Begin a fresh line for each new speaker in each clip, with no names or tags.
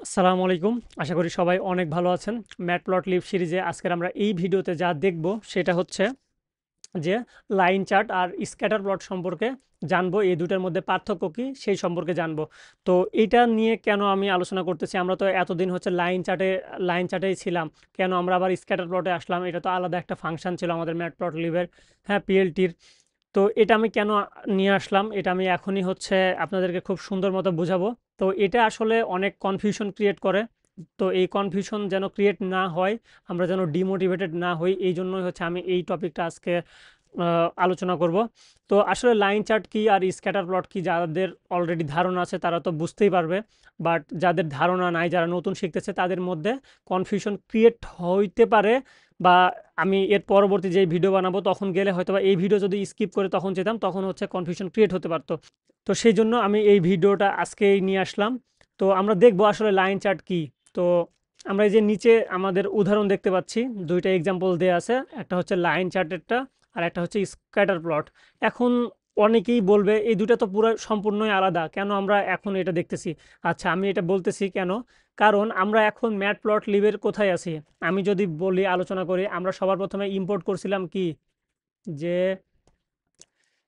আসসালামু আলাইকুম। আশা করি সবাই অনেক ভালো আছেন। ম্যাটপ্লটলিব সিরিজে আজকের আমরা এই ভিডিওতে যা দেখব সেটা হচ্ছে যে লাইন চার্ট আর স্ক্যাটার প্লট সম্পর্কে জানবো। এই দুটার মধ্যে পার্থক্য কী সেই সম্পর্কে জানবো। তো এইটা নিয়ে কেন আমি আলোচনা করতেছি, আমরা তো এতদিন হচ্ছে লাইন চার্টেই ছিলাম, কেন আমরা আবার স্ক্যাটার প্লটে আসলাম? এটা তো আলাদা একটা ফাংশন ছিল আমাদের ম্যাটপ্লটলিবের, হ্যাঁ, পিএলটির। তো এটা আমি কেন নিয়ে আসলাম, এটা আমি এখনই হচ্ছে আপনাদেরকে খুব সুন্দর মতো বুঝাবো। তো এটা আসলে অনেক কনফিউশন ক্রিয়েট করে। তো এই কনফিউশন যেন ক্রিয়েট না হয়, আমরা যেন ডিমোটিভেটেড না হই, এই জন্যই হচ্ছে আমি এই টপিকটা আজকে আলোচনা করব। তো আসলে লাইন চার্ট কি আর স্ক্যাটার প্লট কি, যাদের অলরেডি ধারণা আছে তারা তো বুঝতেই পারবে। বাট যাদের ধারণা নাই, যারা নতুন শিখতেছে, তাদের মধ্যে কনফিউশন ক্রিয়েট হইতে পারে। বা আমি এর পরবর্তী যেই ভিডিও বানাবো তখন গেলে হয়তো বা এই ভিডিও যদি স্কিপ করে তখন যেতাম, তখন হচ্ছে কনফিউশন ক্রিয়েট হতে পারতো। তো সেই জন্য আমি এই ভিডিওটা আজকেই নিয়ে আসলাম। তো আমরা দেখবো আসলে লাইন চার্ট কি। তো আমরা এই যে নিচে আমাদের উদাহরণ দেখতে পাচ্ছি, দুইটা এক্সাম্পল দেওয়া আছে, একটা হচ্ছে লাইন চার্টেরটা আর একটা হচ্ছে স্ক্যাটার প্লট। এখন অনেকেই বলবে এই দুটো তো পুরো সম্পূর্ণই আলাদা, কেন আমরা এখন এটা দেখতেছি? আচ্ছা, আমি এটা বলতেছি কেন, কারণ আমরা এখন ম্যাটপ্লটলিবের কোথায় আছি। আমি যদি বলি, আলোচনা করি, আমরা সবার প্রথমে ইম্পোর্ট করছিলাম কি, যে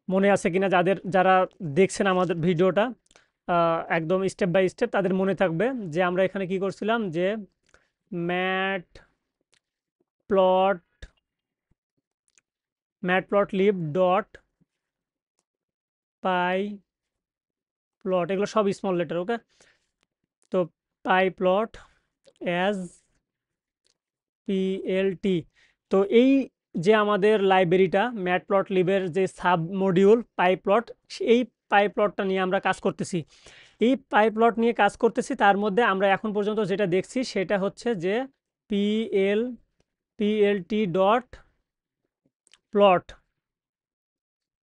মনে আছে কিনা, যারা দেখছেন আমাদের ভিডিওটা একদম স্টেপ বাই স্টেপ, তাদের মনে থাকবে যে আমরা এখানে কি করছিলাম, যে ম্যাট প্লট ম্যাটপ্লটলিব ডট পাই প্লট, এগুলো সব স্মল লেটার, ওকে। তো পাই প্লট অ্যাজ পিএলটি। তো এই যে আমাদের লাইব্রেরিটা ম্যাটপ্লটলিবের যে সাব মডিউল পাই প্লট, এই পাই প্লটটা নিয়ে আমরা কাজ করতেছি। এই পাই প্লট নিয়ে কাজ করতেছি, তার মধ্যে আমরা এখন পর্যন্ত যেটা দেখছি সেটা হচ্ছে যে পিএলটি ডট প্লট,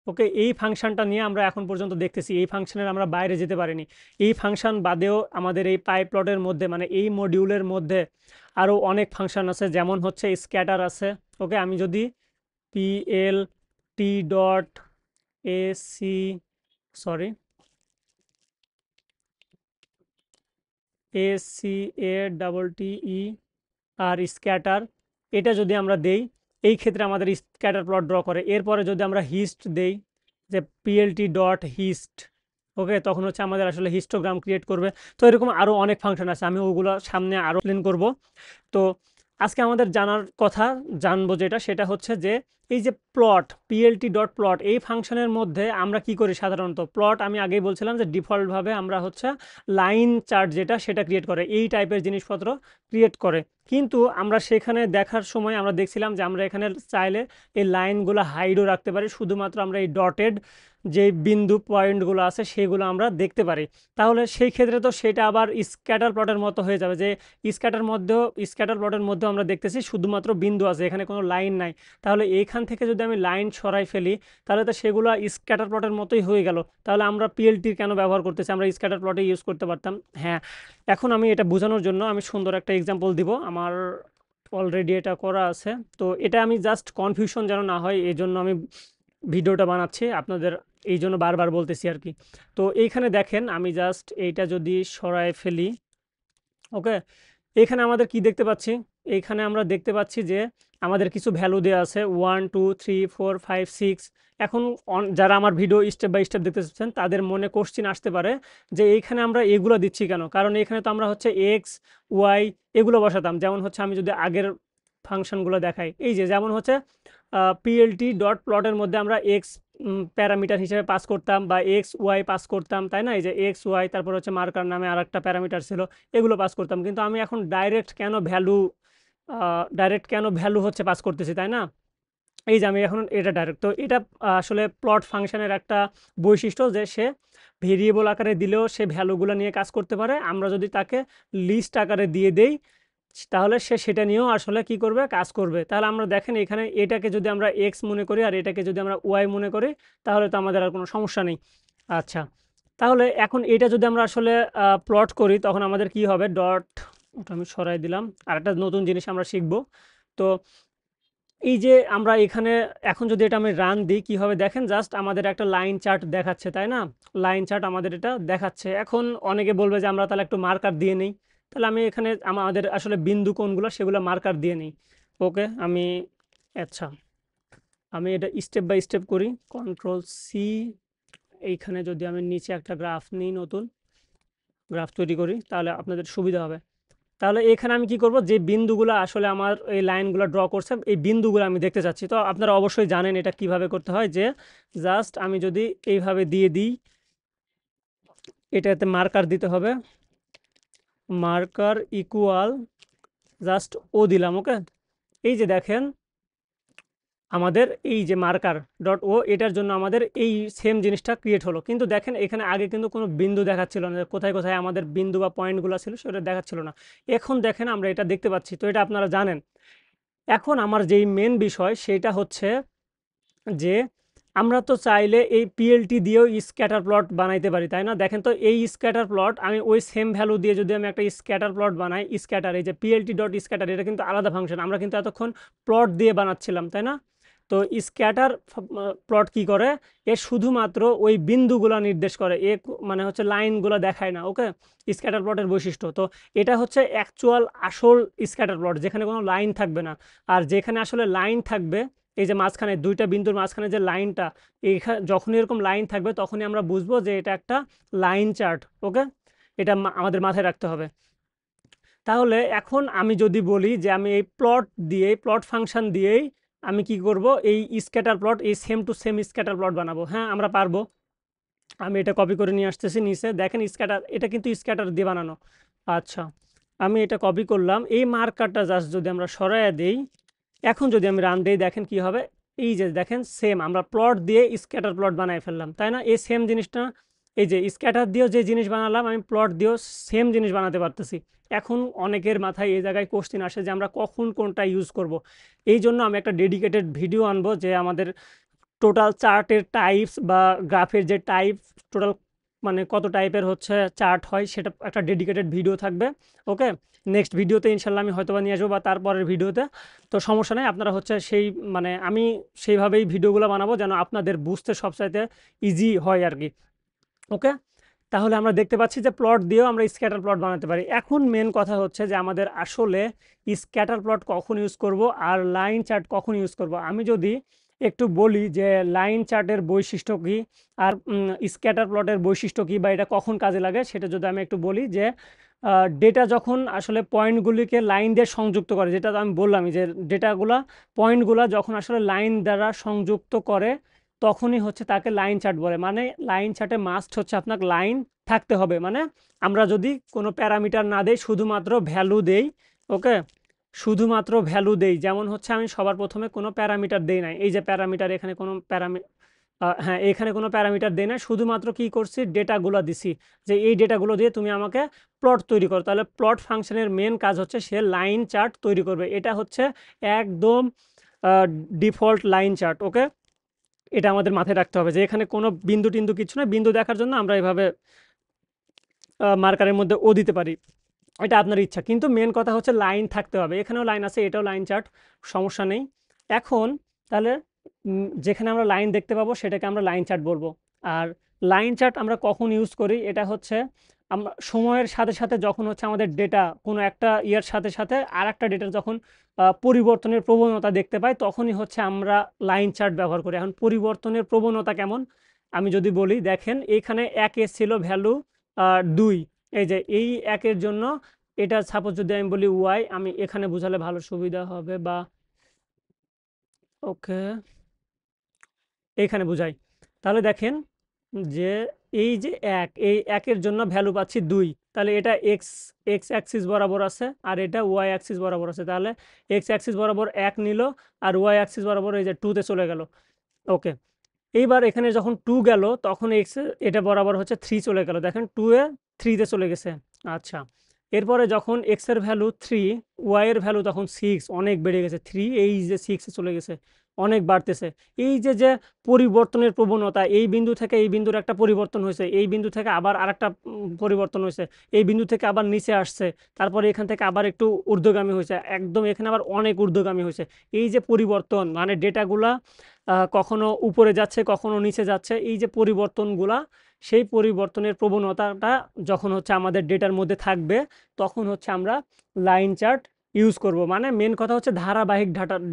ওকে। এই ফাংশনটা নিয়ে আমরা এখন পর্যন্ত দেখতেছি, এই ফাংশনের আমরা বাইরে যেতে পারিনি। এই ফাংশন বাদেও আমাদের এই পাই প্লটের মধ্যে, মানে এই মডিউলের মধ্যে আরও অনেক ফাংশন আছে, যেমন হচ্ছে স্ক্যাটার আছে, ওকে। আমি যদি PLT dot AC, sorry, ACATTE আর স্ক্যাটার, এটা যদি আমরা দেই, এই ক্ষেত্রে আমাদের স্ক্যাটার প্লট ড্র করে। এরপরে যদি আমরা হিস্ট দেই, যে পিএলটি ডট হিস্ট, ওকে, তখন হচ্ছে আমাদের আসলে হিস্টোগ্রাম ক্রিয়েট করবে। তো এরকম আরও অনেক ফাংশন আছে, আমি ওগুলো সামনে আরও এক্সপ্লেন করব। তো আজকে আমাদের জানার কথা, জানবো যেটা, সেটা হচ্ছে যে এই যে প্লট, পিএলটি ডট প্লট, এই ফাংশনের মধ্যে আমরা কি করি সাধারণত? প্লট, আমি আগেই বলছিলাম যে ডিফল্টভাবে আমরা হচ্ছে লাইন চার্ট যেটা, সেটা ক্রিয়েট করে, এই টাইপের জিনিসপত্র ক্রিয়েট করে। কিন্তু আমরা সেখানে দেখার সময় আমরা দেখছিলাম যে আমরা এখানে চাইলে এই লাইনগুলো হাইডও রাখতে পারি, শুধুমাত্র আমরা এই ডটেড যে বিন্দু পয়েন্টগুলো আছে সেগুলো আমরা দেখতে পারি। তাহলে সেই ক্ষেত্রে তো সেটা আবার স্ক্যাটার প্লটের মতো হয়ে যাবে, যে স্ক্যাটার প্লটের মধ্যেও আমরা দেখতেছি শুধুমাত্র বিন্দু আছে, এখানে কোনো লাইন নাই। তাহলে এইখান থেকে যদি আমি লাইন সরাই ফেলি, তাহলে তো সেগুলো স্ক্যাটার প্লটের মতোই হয়ে গেল। তাহলে আমরা পিএলটি কেন ব্যবহার করতেছি, আমরা স্ক্যাটার প্লটে ইউজ করতে পারতাম। হ্যাঁ, এখন আমি এটা বোঝানোর জন্য আমি সুন্দর একটা এক্সাম্পল দিব, আমার অলরেডি এটা করা আছে। তো এটা আমি জাস্ট কনফিউশন যেন না হয় এই জন্য আমি ভিডিওটা বানাচ্ছি আপনাদের, এই জন্য বারবার বলতেছি আর কি। তো এইখানে দেখেন, আমি জাস্ট এইটা যদি সরায় ফেলি, ওকে, এখানে আমাদের কি দেখতে পাচ্ছি? এইখানে আমরা দেখতে পাচ্ছি যে আমাদের কিছু ভ্যালু দেওয়া আছে, 1 2 3 4 5 6। এখন যারা আমার ভিডিও স্টেপ বাই স্টেপ দেখতে চাচ্ছেন, তাদের মনে কোশ্চিন আসতে পারে যে এইখানে আমরা এগুলো দিচ্ছি কেন? কারণ এখানে তো আমরা হচ্ছে এক্স, ওয়াই এগুলো বসাতাম। যেমন হচ্ছে আমি যদি আগের ফাংশনগুলো দেখাই, এই যে যেমন হচ্ছে পিএলটি ডট প্লটের মধ্যে আমরা এক্স প্যারামিটার হিসেবে পাস করতাম, বা এক্স ওয়াই পাস করতাম, তাই না? এই যে এক্স ওয়াই, তারপর হচ্ছে মার্কার নামে আর একটা প্যারামিটার ছিল, এগুলো পাস করতাম। কিন্তু আমি এখন ডাইরেক্ট কেন ভ্যালু হচ্ছে পাস করতেছি, তাই না? এই যে আমি এখন এটা ডাইরেক্ট, তো এটা আসলে প্লট ফাংশনের একটা বৈশিষ্ট্য, যে সে ভেরিয়েবল আকারে দিলেও সে ভ্যালুগুলো নিয়ে কাজ করতে পারে। আমরা যদি তাকে লিস্ট আকারে দিয়ে দেই, তাহলে সে সেটা নিয়েও আসলে কি করবে, কাজ করবে। তাহলে আমরা দেখেন এখানে এটাকে যদি আমরা এক্স মনে করি আর এটাকে যদি আমরা ওয়াই মনে করি, তাহলে তো আমাদের আর কোনো সমস্যা নেই। আচ্ছা, তাহলে এখন এটা যদি আমরা আসলে প্লট করি, তখন আমাদের কি হবে, ডট, ওটা আমি সরাই দিলাম, আর একটা নতুন জিনিস আমরা শিখব। তো এই যে আমরা এখানে এখন যদি এটা আমি রান দিই, কি হবে দেখেন, জাস্ট আমাদের একটা লাইন চার্ট দেখাচ্ছে, তাই না? লাইন চার্ট আমাদের এটা দেখাচ্ছে। এখন অনেকে বলবে যে আমরা তাহলে একটু মার্কার দিয়ে নেই, তাহলে আমি এখানে আমাদের আসলে বিন্দু কোনগুলো সেগুলো মার্কার দিয়ে নিই। ওকে, আমি আচ্ছা আমি এটা স্টেপ বাই স্টেপ করি। কন্ট্রোল সি, এইখানে যদি আমি নিচে একটা গ্রাফ নিই, নতুন গ্রাফ তৈরি করি, তাহলে আপনাদের সুবিধা হবে। তাহলে এখানে আমি কি করব, যে বিন্দুগুলো আসলে আমার এই লাইনগুলো ড্র করছে এই বিন্দুগুলো আমি দেখতে চাচ্ছি। তো আপনারা অবশ্যই জানেন এটা কিভাবে করতে হয়, যে জাস্ট আমি যদি এইভাবে দিয়ে দিই, এটাতে মার্কার দিতে হবে, মার্কার ইকুয়াল জাস্ট ও দিলাম। ওকে, এই যে দেখেন আমাদের এই যে মার্কার ডট ও, এটার জন্য আমাদের এই সেম জিনিসটা ক্রিয়েট হলো। কিন্তু দেখেন এখানে আগে কিন্তু কোনো বিন্দু দেখাচ্ছিল না, কোথায় কোথায় আমাদের বিন্দু বা পয়েন্টগুলো ছিল সেটা দেখাচ্ছিল না। এখন দেখেন আমরা এটা দেখতে পাচ্ছি, তো এটা আপনারা জানেন। এখন আমার যেই মেন বিষয় সেটা হচ্ছে যে আমরা তো চাইলে এই পিএলটি দিয়েও স্ক্যাটার প্লট বানাইতে পারি, তাই না? দেখেন তো এই স্ক্যাটার প্লট আমি ওই সেম ভ্যালু দিয়ে যদি আমি একটা স্ক্যাটার প্লট বানাই, স্ক্যাটার এই যে পিএলটি ডট স্ক্যাটার, এটা কিন্তু আলাদা ফাংশন, আমরা কিন্তু এতক্ষণ প্লট দিয়ে বানাচ্ছিলাম, তাই না? তো স্ক্যাটার প্লট কি করে, এ শুধুমাত্র ওই বিন্দুগুলো নির্দেশ করে, মানে হচ্ছে লাইনগুলো দেখায় না। ওকে, স্ক্যাটার প্লটের বৈশিষ্ট্য তো এটা হচ্ছে অ্যাকচুয়াল আসল স্ক্যাটার প্লট, যেখানে কোনো লাইন থাকবে না। আর যেখানে আসলে লাইন থাকবে, এই যে মাঝখানে দুইটা বিন্দুর মাঝখানে যে লাইনটা, এইখানে যখনই এরকম লাইন থাকবে তখনই আমরা বুঝবো যে এটা একটা লাইন চার্ট। ওকে, এটা আমাদের মাথায় রাখতে হবে। তাহলে এখন আমি যদি বলি যে আমি এই প্লট দিয়ে, প্লট ফাংশন দিয়েই আমি কি করব, এই স্ক্যাটার প্লট, এই same to same scatter plot বানাবো। হ্যাঁ, আমরা পারবো। আমি এটা কপি করে নিয়ে আসতেছি নিচে, দেখেন স্ক্যাটার, এটা কিন্তু স্ক্যাটার দিয়ে বানানো। আচ্ছা, আমি এটা কপি করলাম, এই মার্কারটা জাস্ট যদি আমরা সরাইয়া দিই, এখন যদি আমি রান দিই, দেখেন কি হবে, এই যে দেখেন সেম আমরা প্লট দিয়ে স্ক্যাটার প্লট বানাই ফেললাম, তাই না? এই সেম জিনিসটা, এই যে স্ক্যাটার দিয়েও যে জিনিস বানালাম, আমি প্লট দিয়েও সেম জিনিস বানাতে পারতেছি। এখন অনেকের মাথায় এই জায়গায় কোশ্চেন আসে যে আমরা কখন কোনটা ইউজ করব। এই জন্য আমি একটা ডেডিকেটেড ভিডিও আনবো, যে আমাদের টোটাল চার্টের টাইপস বা গ্রাফের যে টাইপ, টোটাল মানে কত টাইপের হচ্ছে চার্ট হয়, সেটা একটা ডেডিকেটেড ভিডিও থাকবে। ওকে, নেক্সট ভিডিওতে ইনশাল্লাহ আমি হয়তো বা নিয়ে আসবো, বা তারপরের ভিডিওতে। তো সমস্যা নেই, আপনারা হচ্ছে সেই মানে আমি সেইভাবেই ভিডিওগুলো বানাবো যেন আপনাদের বুঝতে সবচাইতে ইজি হয় আর কি। ওকে, তাহলে আমরা দেখতে পাচ্ছি যে প্লট দিয়েও আমরা স্ক্যাটার প্লট বানাতে পারি। এখন মেন কথা হচ্ছে যে আমাদের আসলে স্ক্যাটার প্লট কখন ইউজ করব আর লাইন চার্ট কখন ইউজ করব। আমি যদি একটু বলি যে লাইন চার্টের বৈশিষ্ট্য কী আর স্ক্যাটার প্লটের বৈশিষ্ট্য কী, বা এটা কখন কাজে লাগে, সেটা যদি আমি একটু বলি, যে ডেটা যখন আসলে পয়েন্টগুলিকে লাইন দিয়ে সংযুক্ত করে, যেটা আমি বললামই যে ডেটাগুলা পয়েন্টগুলা যখন আসলে লাইন দ্বারা সংযুক্ত করে, তখনই হচ্ছে তাকে লাইন চার্ট বলে। মানে লাইন চার্টে মাস্ট হচ্ছে আপনার লাইন থাকতে হবে। মানে আমরা যদি কোনো প্যারামিটার না দেই, শুধুমাত্র ভ্যালু দেই, ওকে, শুধুমাত্র ভ্যালু দেই, যেমন হচ্ছে আমি সবার প্রথমে কোনো প্যারামিটার দেই নাই, এই যে প্যারামিটার, এখানে কোনো হ্যাঁ, এখানে কোনো প্যারামিটার দেই না, শুধুমাত্র কি করছি, ডেটাগুলো দিছি, যে এই ডেটাগুলো দিয়ে তুমি আমাকে প্লট তৈরি করো। তাহলে প্লট ফাংশনের মেন কাজ হচ্ছে সে লাইন চার্ট তৈরি করবে। এটা হচ্ছে একদম ডিফল্ট লাইন চার্ট। ওকে, এটা আমাদের মাথায় রাখতে হবে যে এখানে কোনো বিন্দু টিন্দু কিছু না, বিন্দু দেখার জন্য আমরা এভাবে মার্কারের মধ্যে ও দিতে পারি, এটা আপনার ইচ্ছা। কিন্তু মেন কথা হচ্ছে লাইন থাকতে হবে। এখানেও লাইন আছে, এটাও লাইন চার্ট, সমস্যা নেই। এখন তাহলে যেখানে আমরা লাইন দেখতে পাবো সেটাকে আমরা লাইন চার্ট বলবো। আর লাইন চার্ট আমরা কখন ইউজ করি, এটা হচ্ছে আমরা সময়ের সাথে সাথে যখন হচ্ছে আমাদের ডেটা কোনো একটা ইয়ার সাথে সাথে আর একটা ডেটার যখন পরিবর্তনের প্রবণতা দেখতে পাই, তখনই হচ্ছে আমরা লাইন চার্ট ব্যবহার করি। এখন পরিবর্তনের প্রবণতা কেমন আমি যদি বলি, দেখেন এইখানে 1 ছিল ভ্যালু 2, এই যে এই 1-এর জন্য এটা সাপোজ যদি আমি বলি ওয়াই, আমি এখানে বোঝালে ভালো সুবিধা হবে, বা ওকে এইখানে বুঝাই। তাহলে দেখেন যে এই যে এই 1-এর জন্য ভ্যালু পাচ্ছি 2, তাহলে এটা এক্স এক্স অ্যাক্সিস বরাবর আছে আর এটা ওয়াই অ্যাক্সিস বরাবর আছে। তাহলে এক্স অ্যাক্সিস বরাবর 1 নিল আর ওয়াই অ্যাক্সিস বরাবর এই যে 2-তে চলে গেল। ওকে, এইবার এখানে যখন 2 গেল তখন এক্স এটা বরাবর হচ্ছে 3 চলে গেল, দেখেন 2-এ 3-তে চলে গেছে। আচ্ছা, এরপরে যখন এক্সের ভ্যালু 3, ওয়াইয়ের ভ্যালু তখন 6, অনেক বেড়ে গেছে, 3 এই যে 6-এ চলে গেছে। অনেক বাড়তেছে। এই যে যে পরিবর্তনের প্রবণতা, এই বিন্দু থেকে এই বিন্দুর একটা পরিবর্তন হয়েছে, এই বিন্দু থেকে আবার আরেকটা পরিবর্তন হয়েছে, এই বিন্দু থেকে আবার নিচে আসছে, তারপরে এখান থেকে আবার একটু ঊর্ধ্বগামী হয়েছে, একদম এখানে আবার অনেক ঊর্ধ্বগামী হয়েছে। এই যে পরিবর্তন মানে ডেটাগুলা কখনো উপরে যাচ্ছে কখনো নিচে যাচ্ছে, এই যে পরিবর্তনগুলা, সেই পরিবর্তনের প্রবণতাটা যখন হচ্ছে আমাদের ডেটার মধ্যে থাকবে, তখন হচ্ছে আমরা লাইন চার্ট ইউজ করব। মানে মেন কথা হচ্ছে ধারাবাহিক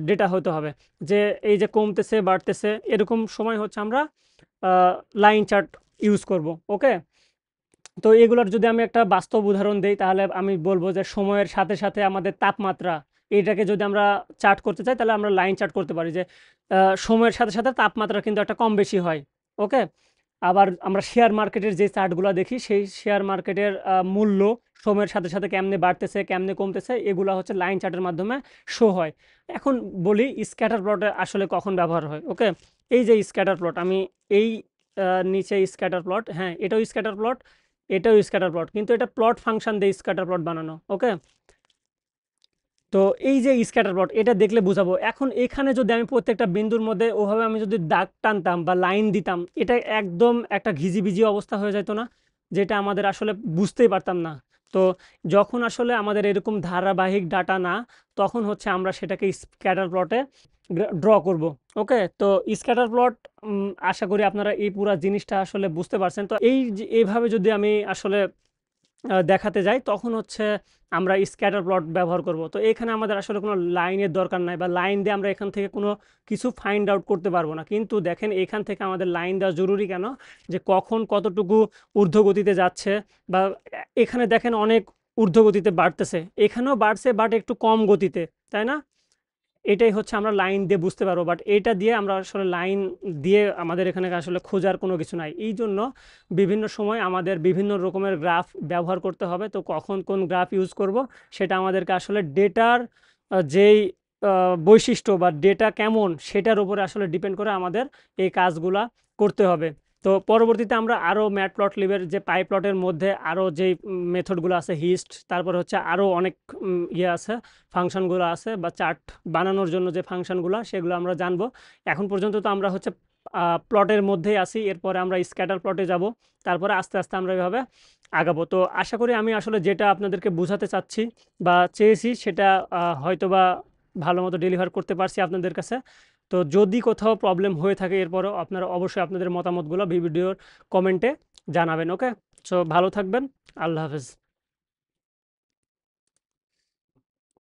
ডেটা হতে হবে, যে এই যে কমতেছে বাড়তেছে এরকম সময় হচ্ছে আমরা লাইন চার্ট ইউজ করব। ওকে, তো এগুলোর যদি আমি একটা বাস্তব উদাহরণ দেই, তাহলে আমি বলবো যে সময়ের সাথে সাথে আমাদের তাপমাত্রা, এটাকে যদি আমরা চার্ট করতে চাই তাহলে আমরা লাইন চার্ট করতে পারি, যে সময়ের সাথে সাথে তাপমাত্রা কিন্তু একটা কম বেশি হয়। ওকে, আবার আমরা শেয়ার মার্কেটের যে চার্টগুলো দেখি, সেই শেয়ার মার্কেটের মূল্য সময়ের সাথে সাথে কেমনে বাড়তেছে কেমনে কমতেছে, এগুলো হচ্ছে লাইন চার্টের মাধ্যমে শো হয়। এখন বলি স্ক্যাটার প্লটে আসলে কখন ব্যবহার হয়। ওকে, এই যে স্ক্যাটার প্লট, আমি এই নিচে স্ক্যাটার প্লট, হ্যাঁ এটাও স্ক্যাটার প্লট, এটাও স্ক্যাটার প্লট, কিন্তু এটা প্লট ফাংশন দিয়ে স্ক্যাটার প্লট বানানো। ওকে, তো এই যে স্ক্যাটার প্লট, এটা দেখলে বুঝাবো। এখন এখানে যদি আমি প্রত্যেকটা বিন্দুর মধ্যে ওভাবে আমি যদি দাগ টানতাম বা লাইন দিতাম, এটা একদম একটা ঘিজিবিজি অবস্থা হয়ে যেত না, যেটা আমাদের আসলে বুঝতেই পারতাম না। তো যখন আসলে আমাদের এরকম ধারাবাহিক ডাটা না, তখন হচ্ছে আমরা সেটাকে স্ক্যাটার প্লটে ড্র করব। ওকে, তো স্ক্যাটার প্লট, আশা করি আপনারা এই পুরো জিনিসটা আসলে বুঝতে পারছেন। তো এইভাবে যদি আমি আসলে দেখাতে যাই, তখন হচ্ছে আমরা স্ক্যাটার প্লট ব্যবহার করব। তো এখানে আমাদের আসলে কোনো লাইনের দরকার নাই, বা লাইন দিয়ে আমরা এখান থেকে কোনো কিছু ফাইন্ড আউট করতে পারবো না। কিন্তু দেখেন এখান থেকে আমাদের লাইন দেওয়া জরুরি কেন, যে কখন কতটুকু ঊর্ধ্বগতিতে যাচ্ছে, বা এখানে দেখেন অনেক ঊর্ধ্বগতিতে বাড়তেছে, এখানেও বাড়ছে বাট একটু কম গতিতে, তাই না? এটাই হচ্ছে আমরা লাইন দিয়ে বুঝতে পারবো, বাট এটা দিয়ে আমরা আসলে লাইন দিয়ে আমাদের এখানে আসলে খোঁজার কোনো কিছু নাই। এই জন্য বিভিন্ন সময় আমাদের বিভিন্ন রকমের গ্রাফ ব্যবহার করতে হবে। তো কখন কোন গ্রাফ ইউজ করব, সেটা আমাদেরকে আসলে ডেটার যেই বৈশিষ্ট্য বা ডেটা কেমন, সেটার উপরে আসলে ডিপেন্ড করে আমাদের এই কাজগুলা করতে হবে। তো পরবর্তীতে আমরা আরও ম্যাটপ্লটলিবের যে পাইপ্লটের মধ্যে আরও যেই মেথডগুলো আছে, হিস্ট, তারপরে হচ্ছে আরও অনেক ইয়ে আছে, ফাংশনগুলো আছে, বা চার্ট বানানোর জন্য যে ফাংশনগুলো, সেগুলো আমরা জানবো। এখন পর্যন্ত তো আমরা হচ্ছে প্লটের মধ্যেই আছি, এরপরে আমরা স্ক্যাটার প্লটে যাব, তারপরে আস্তে আস্তে আমরা এভাবে আগাবো। তো আশা করি আমি আসলে যেটা আপনাদেরকে বোঝাতে চাচ্ছি বা চেয়েছি, সেটা হয়তোবা ভালো মতো ডেলিভার করতে পারছি আপনাদের কাছে। তো যদি কোথাও প্রবলেম হয়ে থাকে এরপরেও, আপনারা অবশ্যই আপনাদের মতামতগুলো ভিডিওর কমেন্টে জানাবেন। ওকে, সো ভালো থাকবেন, আল্লাহ হাফেজ।